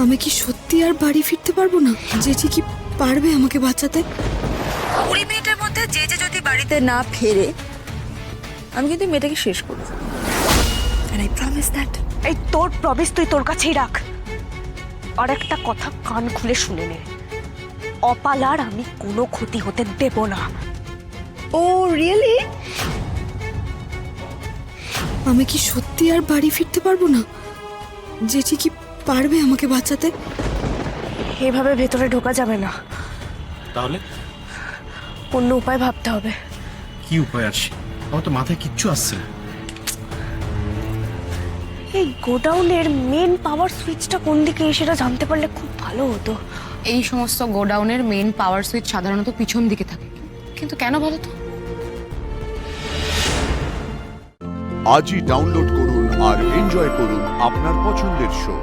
আমি কি সত্যি আর বাড়ি ফিরতে পারবো না? জেঠি কি পারবে আমাকে বাঁচাতে? 20 মিনিটের মধ্যে যে যদি বাড়িতে না ফেরে আমি কিন্তু মেয়েটাকে শেষ করব। And I promise that. এই তোর প্রমিস তুই তোর কাছেই রাখ। আর একটা কথা কান খুলে শুনে নে, অপালার আমি কোনো ক্ষতি হতে দেব না। ও রিয়েলি? আমি কি সত্যি আর বাড়ি ফিরতে পারবো না? জেঠি কি পারবে আমাকে বাঁচাতে? এভাবে ভেতরে ঢোকা যাবে না, তাহলে অন্য উপায় ভাবতে হবে। কি উপায় আছে? আমার তো মাথায় কিচ্ছু আসছে না। এই গোডাউনের মেন পাওয়ার সুইচটা কোন দিকে সেটা জানতে পারলে খুব ভালো হতো। এই সমস্ত গোডাউনের মেইন পাওয়ার সুইচ সাধারণত পিছন দিকে থাকে, কিন্তু কেন বলো তো? আজই ডাউনলোড করুন আর এনজয় করুন আপনার পছন্দের শো।